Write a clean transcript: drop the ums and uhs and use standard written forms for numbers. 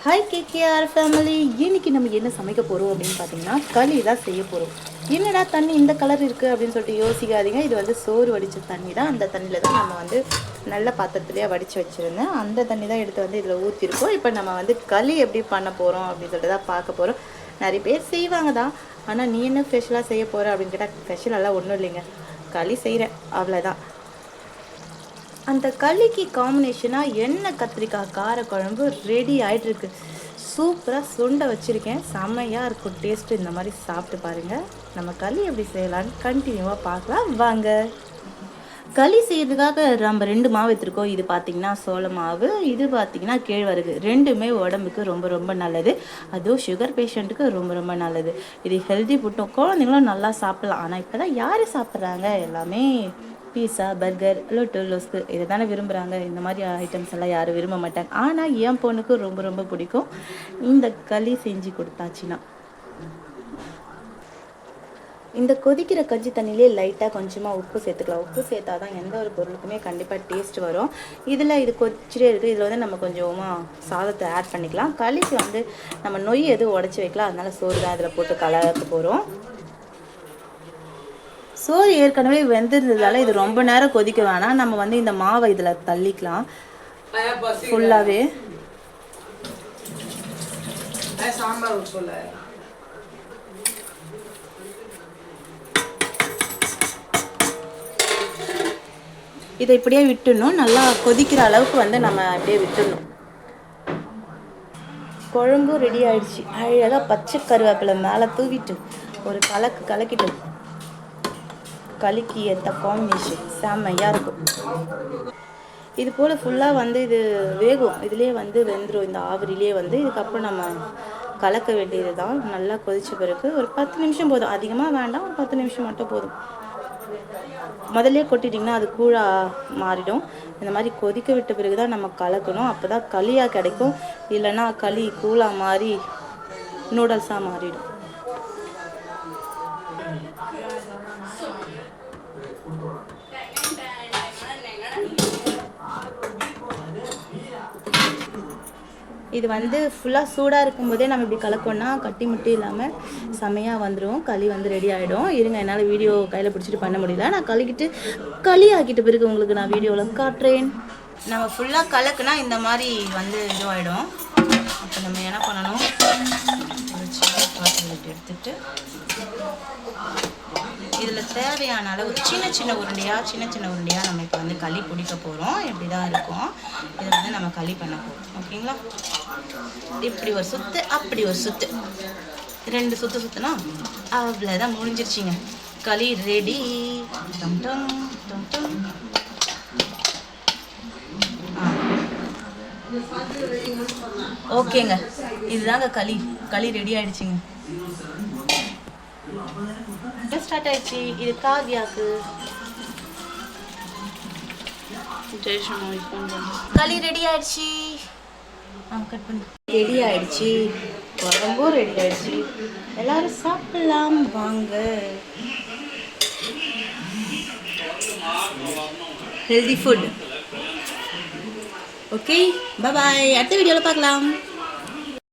Hi KKR family. இன்னைக்கு நம்ம என்ன சமைக்க போகிறோம் அப்படின்னு பார்த்தீங்கன்னா களி தான் செய்ய போகிறோம். என்னடா தண்ணி இந்த கலர் இருக்குது அப்படின்னு சொல்லிட்டு யோசிக்காதீங்க. இது வந்து சோறு வடித்த தண்ணி தான். அந்த தண்ணியில் தான் நம்ம வந்து நல்ல பாத்திரத்துலேயே வடித்து வச்சுருந்தேன். அந்த தண்ணி தான் எடுத்து வந்து இதில் ஊற்றிருக்கோம். இப்போ நம்ம வந்து களி எப்படி பண்ண போகிறோம் அப்படின்னு சொல்லிட்டு தான் பார்க்க போகிறோம். நிறைய பேர் செய்வாங்க தான், ஆனால் நீ என்ன ஸ்பெஷலாக செய்ய போகிற அப்படின்னு கேட்டால் ஸ்பெஷலெல்லாம் ஒன்றும் இல்லைங்க, களி செய்கிறேன் அவ்வளோதான். அந்த களிக்கு காம்பினேஷனாக எண்ணெய் கத்திரிக்காய் காரக்குழம்பு ரெடி ஆகிட்டுருக்கு. சூப்பராக சுண்டை வச்சுருக்கேன். செம்மையாக இருக்கும் டேஸ்ட்டு. இந்த மாதிரி சாப்பிட்டு பாருங்கள். நம்ம களி எப்படி செய்யலான்னு கண்டினியூவாக பார்க்கலாம் வாங்க. களி செய்கிறதுக்காக நம்ம 2 மாவு எடுத்துருக்கோம். இது பார்த்திங்கன்னா சோள மாவு, இது பார்த்திங்கன்னா கேழ்வரகு. ரெண்டுமே உடம்புக்கு ரொம்ப ரொம்ப நல்லது. அதுவும் சுகர் பேஷண்ட்டுக்கு ரொம்ப ரொம்ப நல்லது. இது ஹெல்தி ஃபுட்டும், குழந்தைங்களும் நல்லா சாப்பிட்லாம். ஆனால் இப்போ தான் யார் சாப்பிட்றாங்க? எல்லாமே பீஸா, பர்கர், லொஸ்க்கு இதை தானே விரும்புகிறாங்க. இந்த மாதிரி ஐட்டம்ஸ் எல்லாம் யாரும் விரும்ப மாட்டாங்க. ஆனால் என் பொண்ணுக்கு ரொம்ப ரொம்ப பிடிக்கும். இந்த களி செஞ்சு கொடுத்தாச்சுன்னா இந்த கொதிக்கிற கஞ்சி தண்ணியிலே லைட்டாக கொஞ்சமாக உப்பு சேர்த்துக்கலாம். உப்பு சேர்த்தா தான் எந்த ஒரு பொருளுக்குமே கண்டிப்பாக டேஸ்ட் வரும். இது கொதிச்சிட்டே இருக்குது. இதில் வந்து நம்ம கொஞ்சமாக சாதத்தை ஆட் பண்ணிக்கலாம். களிக்கு வந்து நம்ம நொய் எதுவும் உடச்சி வைக்கலாம். அதனால சோறு தான் இதில் போட்டு கலக்க போகிறோம். சோறு ஏற்கனவே வெந்திருந்ததால இது ரொம்ப நேரம் கொதிக்க வேணாம். நம்ம வந்து இந்த மாவை இதில் தள்ளிக்கலாம் ஃபுல்லாகவே. இதை இப்படியே விட்டுடணும். நல்லா கொதிக்கிற அளவுக்கு வந்து நம்ம அப்படியே விட்டுடணும். குழம்பும் ரெடி ஆயிடுச்சு. அழகாக பச்சை கருவேப்பிலை மேலே தூவிட்டு ஒரு கலக்கிட்டு களிக்கு ஏற்ற காம்பினேஷன் செம்மையாக இருக்கும். இது போல் ஃபுல்லாக வந்து இது வேகும். இதுலேயே வந்து வெந்துடும். இந்த ஆவிரிலே வந்து இதுக்கப்புறம் நம்ம கலக்க வேண்டியது தான். நல்லா கொதிச்ச பிறகு ஒரு 10 நிமிஷம் போதும். அதிகமாக வேண்டாம், ஒரு 10 நிமிஷம் மட்டும் போதும். முதல்ல கொட்டிட்டிங்கன்னா அது கூழாக மாறிடும். இந்த மாதிரி கொதிக்க விட்ட பிறகு தான் நம்ம கலக்கணும். அப்போ தான் களியாக கிடைக்கும். இல்லைன்னா களி கூழாக மாறி நூடல்ஸாக மாறிடும். இது வந்து ஃபுல்லாக சூடாக இருக்கும்போதே நம்ம இப்படி கலக்கோன்னா கட்டி முட்டி இல்லாமல் செமையாக வந்துடும். களி வந்து ரெடி ஆகிடும். இருங்க, என்னால் வீடியோ கையில் பிடிச்சிட்டு பண்ண முடியல. நான் களி ஆக்கிட்ட பிறகு உங்களுக்கு நான் வீடியோவில் காட்டுறேன். நம்ம ஃபுல்லாக கலக்குனா இந்த மாதிரி வந்து இதுவாகிடும். அப்போ நம்ம என்ன பண்ணணும், ஒரு சின்ன பாத்திரத்தை எடுத்துகிட்டு இதில் தேவையான அளவு சின்ன சின்ன உருண்டையாக நம்ம இப்போ வந்து களி பிடிக்க போகிறோம். இப்படி தான் இருக்கும். இதை வந்து நம்ம களி பண்ண போகிறோம். ஓகேங்களா? இப்படி ஒரு சுற்று, அப்படி ஒரு சுற்று, 2 சுற்று சுற்றுனா அவ்வளோதான், முடிஞ்சிருச்சிங்க. களி ரெடி. டம் டம் டம் டம். ஓகேங்க, இதுதாங்க களி ரெடி ஆயிடுச்சுங்க. ஸ்டார்ட் ஆயிடுச்சு. இது காவியாக்கு களி ரெடி ஆயிடுச்சு. கட் பண்ணி ரெடி ஆயிடுச்சு. குழம்பும் ரெடி ஆயிடுச்சு. எல்லாரும் சாப்பிடலாம் வாங்க. Healthy food. ஓகே, பாய். அடுத்த வீடியோவில் பார்க்கலாம்.